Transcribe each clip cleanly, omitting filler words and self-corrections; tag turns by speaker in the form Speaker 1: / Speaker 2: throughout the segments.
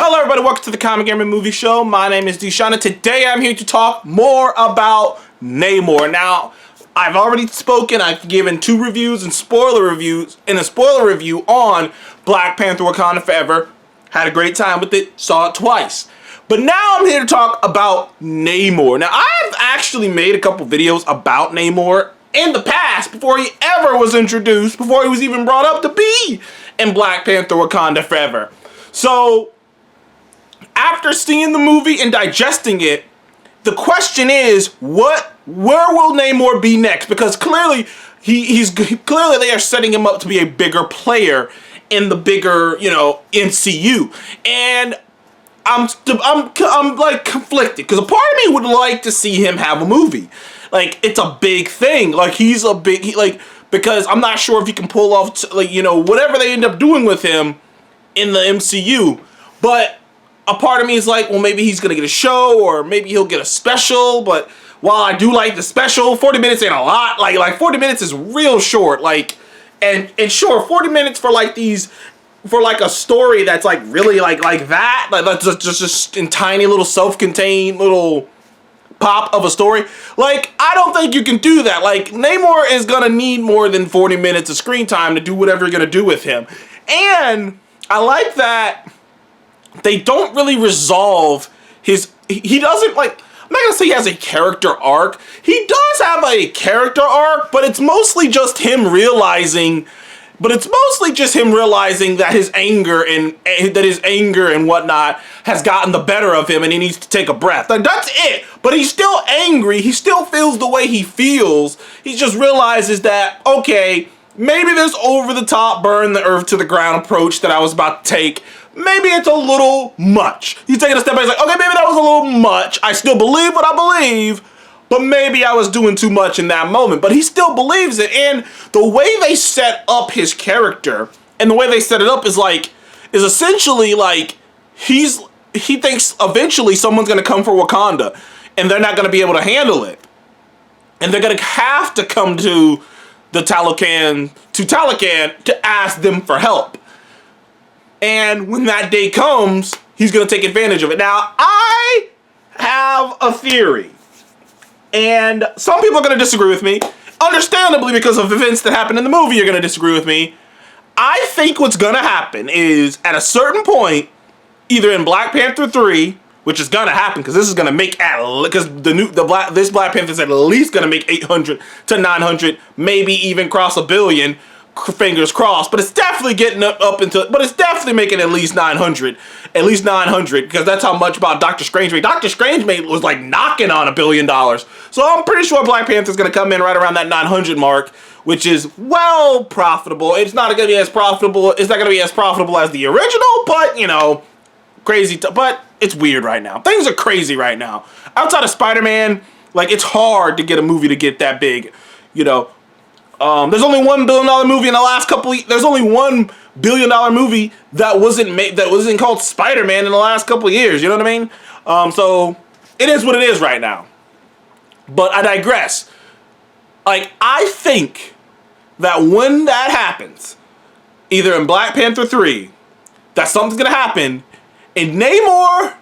Speaker 1: Hello everybody, welcome to the Comic Gaming Movie Show. My name is Deshaun, and today I'm here to talk more about Namor. Now, I've already spoken, I've given 2 reviews and spoiler reviews, and a spoiler review on Black Panther Wakanda Forever. Had a great time with it, saw it twice. But now I'm here to talk about Namor. Now, I've actually made a couple videos about Namor in the past, before he ever was introduced, before he was even brought up to be in Black Panther Wakanda Forever. So, after seeing the movie and digesting it, the question is, where will Namor be next? Because clearly, clearly they are setting him up to be a bigger player in the bigger, MCU. And I'm like conflicted, because a part of me would like to see him have a movie. Like, it's a big thing. Like, he's a big, because I'm not sure if he can pull off, whatever they end up doing with him in the MCU. But a part of me is like, well, maybe he's going to get a show, or maybe he'll get a special. But while I do like the special, 40 minutes ain't a lot. Like 40 minutes is real short. And sure, 40 minutes for a story that's really like that. Like, that's just in tiny little self-contained little pop of a story. I don't think you can do that. Namor is going to need more than 40 minutes of screen time to do whatever you're going to do with him. And I like that they don't really resolve he doesn't, I'm not gonna say he has a character arc. He does have a character arc, but it's mostly just him realizing that his anger and whatnot has gotten the better of him, and he needs to take a breath. That's it. But he's still angry. He still feels the way he feels. He just realizes that, okay, maybe this over-the-top burn the earth to the ground approach that I was about to take, maybe it's a little much. He's taking a step back. He's like, okay, maybe that was a little much. I still believe what I believe, but maybe I was doing too much in that moment. But he still believes it. And the way they set up his character, and the way they set it up is essentially he thinks eventually someone's going to come for Wakanda, and they're not going to be able to handle it. And they're going to have to come to Talokan to ask them for help. And when that day comes, he's going to take advantage of it. Now, I have a theory. And some people are going to disagree with me. Understandably, because of events that happen in the movie, you're going to disagree with me. I think what's going to happen is, at a certain point, either in Black Panther 3, which is going to happen, because this is going to make, this Black Panther is at least going to make 800 to 900, maybe even cross 1 billion. Fingers crossed, but it's definitely getting it's definitely making at least 900, because that's how much about Doctor Strange made. Doctor Strange was knocking on $1 billion, so I'm pretty sure Black Panther's gonna come in right around that 900 mark, which is well profitable. It's not gonna be as profitable. It's not gonna be as profitable as the original, but crazy. But it's weird right now. Things are crazy right now. Outside of Spider-Man, it's hard to get a movie to get that big, There's only $1 billion movie in the last couple of, there's only $1 billion movie that wasn't called Spider-Man in the last couple of years, you know what I mean? So it is what it is right now. But I digress. I think that when that happens, either in Black Panther 3, that something's gonna happen, and Namor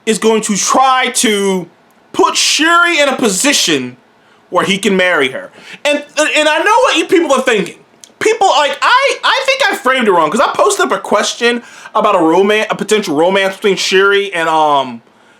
Speaker 1: is going to try to put Shuri in a position where he can marry her. And I know what people are thinking. People, I think I framed it wrong, because I posted up a question about a potential romance between Shuri and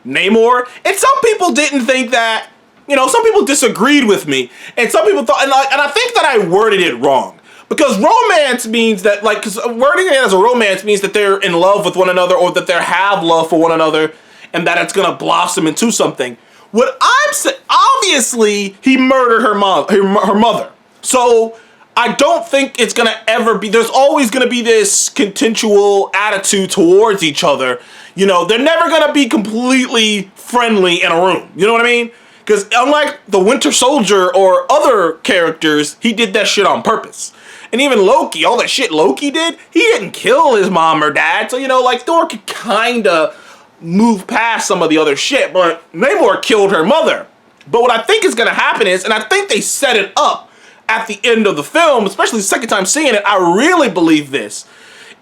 Speaker 1: Namor, and some people didn't think that, some people disagreed with me, and some people thought, and I think that I worded it wrong. Because romance means that, because wording it as a romance means that they're in love with one another, or that they have love for one another, and that it's gonna blossom into something. What I'm saying, obviously, he murdered her mother. So, I don't think it's going to ever be, there's always going to be this consensual attitude towards each other. They're never going to be completely friendly in a room. You know what I mean? Because unlike the Winter Soldier or other characters, he did that shit on purpose. And even Loki, all that shit Loki did, he didn't kill his mom or dad. So, Thor could kind of move past some of the other shit, but Namor killed her mother. But what I think is going to happen is, and I think they set it up at the end of the film, especially the second time seeing it, I really believe this,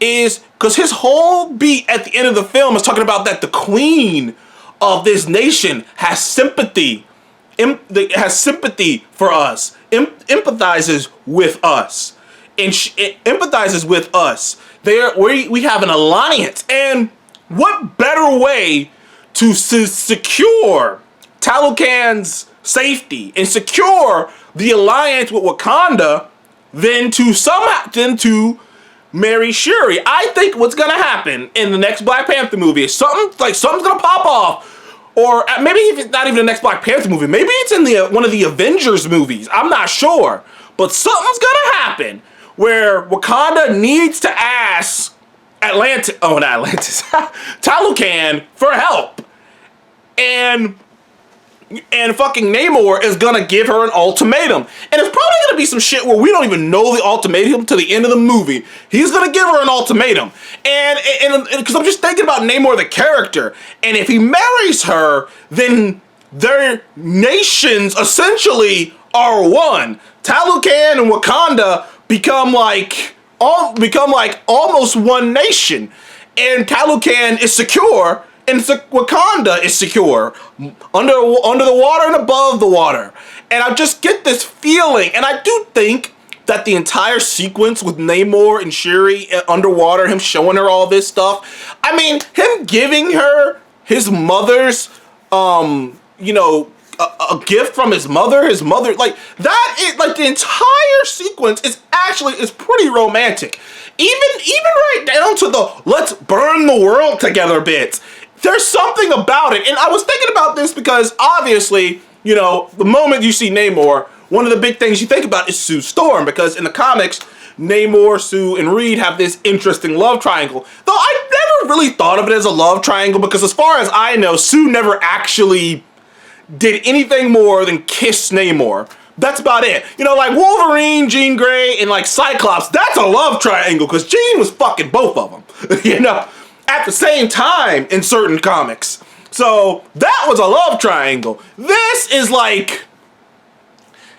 Speaker 1: is because his whole beat at the end of the film is talking about that the queen of this nation has sympathy, for us, empathizes with us, and empathizes with us. We have an alliance, and what better way to secure Talocan's safety and secure the alliance with Wakanda than to marry Shuri? I think what's gonna happen in the next Black Panther movie is something's gonna pop off, or maybe if it's not even the next Black Panther movie, maybe it's in one of the Avengers movies. I'm not sure, but something's gonna happen where Wakanda needs to ask Talocan for help, and fucking Namor is gonna give her an ultimatum. And it's probably gonna be some shit where we don't even know the ultimatum to the end of the movie. He's gonna give her an ultimatum. And because I'm just thinking about Namor the character. And if he marries her, then their nations essentially are one. Talocan and Wakanda become like almost one nation. And Talocan is secure, and Wakanda is secure, under the water and above the water. And I just get this feeling, and I do think that the entire sequence with Namor and Shuri underwater, him showing her all this stuff, I mean, him giving her his mother's, a gift from his mother, like the entire sequence is pretty romantic. Even right down to the let's burn the world together bits. There's something about it. And I was thinking about this because obviously, the moment you see Namor, one of the big things you think about is Sue Storm, because in the comics, Namor, Sue, and Reed have this interesting love triangle. Though I never really thought of it as a love triangle, because as far as I know, Sue never actually did anything more than kiss Namor. That's about it. Like Wolverine, Jean Grey, and like Cyclops, that's a love triangle, because Jean was fucking both of them, at the same time in certain comics. So that was a love triangle. This is like,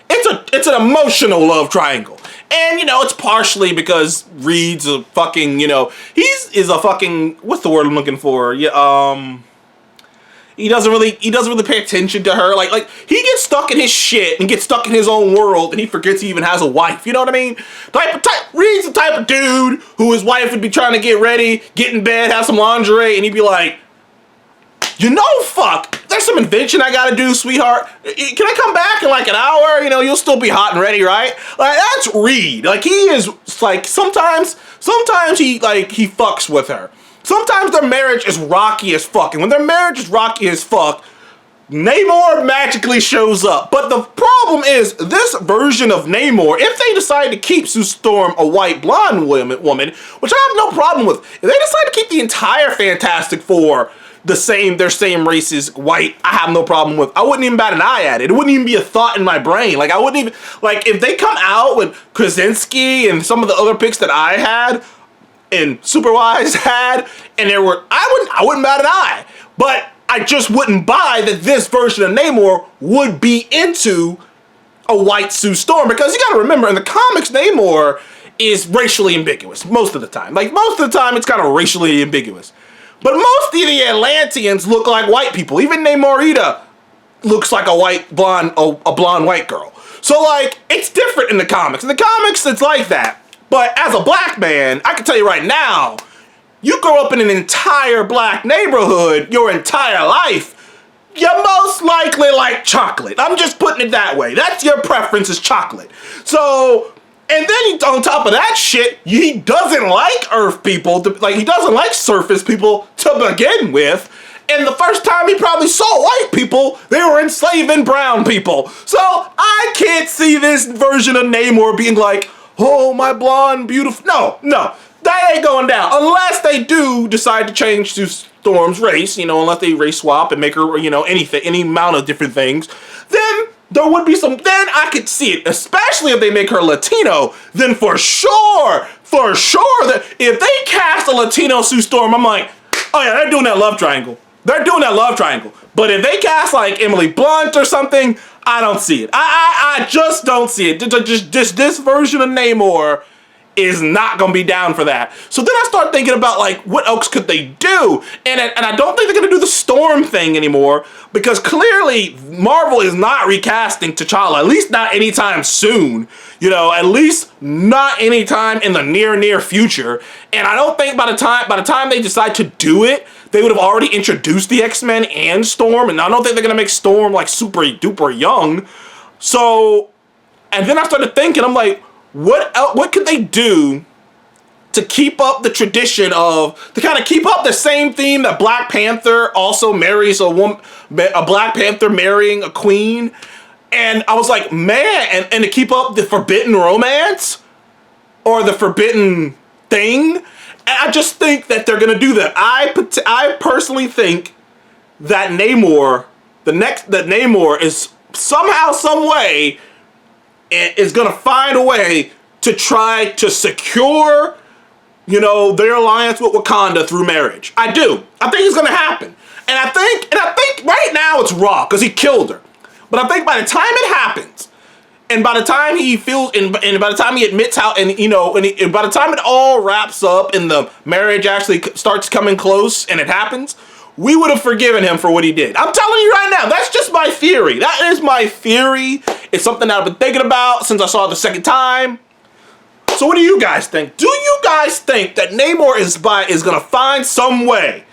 Speaker 1: it's an emotional love triangle. And, it's partially because Reed's a fucking, is a fucking, what's the word I'm looking for? Yeah, he doesn't really pay attention to her. Like he gets stuck in his shit and gets stuck in his own world, and he forgets he even has a wife. You know what I mean? Reed's the type of dude who his wife would be trying to get ready, get in bed, have some lingerie, and he'd be like, fuck, there's some invention I gotta do, sweetheart. Can I come back in like an hour? You'll still be hot and ready, right? Like, that's Reed. Like, he is like, sometimes he fucks with her. Sometimes their marriage is rocky as fuck. And when their marriage is rocky as fuck, Namor magically shows up. But the problem is, this version of Namor, if they decide to keep Sue Storm a white blonde woman, which I have no problem with, if they decide to keep the entire Fantastic Four their same races white, I have no problem with. I wouldn't even bat an eye at it. It wouldn't even be a thought in my brain. Like, I wouldn't even, like, if they come out with Krasinski and some of the other picks that I had and Superwise had, and I wouldn't bat an eye. But I just wouldn't buy that this version of Namor would be into a white Sue Storm, because you gotta remember, in the comics, Namor is racially ambiguous most of the time. Like, most of the time, it's kind of racially ambiguous. But most of the Atlanteans look like white people. Even Namorita looks like a blonde white girl. So, like, it's different in the comics. In the comics, it's like that. But as a black man, I can tell you right now, you grow up in an entire black neighborhood your entire life, you most likely like chocolate. I'm just putting it that way. That's your preference, is chocolate. So, and then on top of that shit, he doesn't like Earth people, he doesn't like surface people to begin with. And the first time he probably saw white people, they were enslaving brown people. So I can't see this version of Namor being like, oh, my blonde, beautiful. No, that ain't going down. Unless they do decide to change to Storm's race, unless they race swap and make her, any amount of different things, then there would be then I could see it, especially if they make her Latino, then for sure, that if they cast a Latino Sue Storm, I'm like, oh yeah, they're doing that love triangle. But if they cast like Emily Blunt or something, I don't see it. I just don't see it. Just this version of Namor is not gonna be down for that. So then I start thinking about like what else could they do, and I don't think they're gonna do the Storm thing anymore, because clearly Marvel is not recasting T'Challa, at least not anytime soon. You know, at least not anytime in the near future. And I don't think by the time they decide to do it, they would have already introduced the X-Men and Storm, and I don't think they're gonna make Storm like super duper young. So, and then I started thinking, I'm like, what could they do to keep up the tradition to kind of keep up the same theme that Black Panther also marries a Black Panther marrying a queen? And I was like, man, and to keep up the forbidden romance or the forbidden thing. And I just think that they're gonna do that. I personally think that Namor is somehow, some way, is gonna find a way to try to secure, you know, their alliance with Wakanda through marriage. I do. I think it's gonna happen. And I think right now it's raw because he killed her. But I think by the time it happens, and by the time he feels, and by the time he admits how, and you know, and by the time it all wraps up and the marriage actually starts coming close and it happens, we would have forgiven him for what he did. I'm telling you right now, that's just my theory. That is my theory. It's something that I've been thinking about since I saw it the second time. So what do you guys think? Do you guys think that Namor is gonna find some way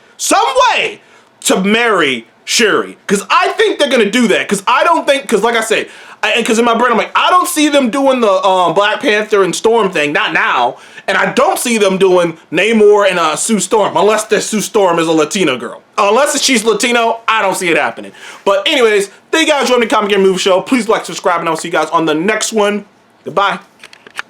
Speaker 1: to marry Shuri? Because I think they're gonna do that. Because I don't think, because like I said, because in my brain I'm like, I don't see them doing the Black Panther and Storm thing, not now. And I don't see them doing Namor and Sue Storm, unless the Sue Storm is a Latina girl. Unless she's Latino, I don't see it happening. But anyways, thank you guys for joining the Comic Game Movie Show. Please like, subscribe, and I'll see you guys on the next one. Goodbye.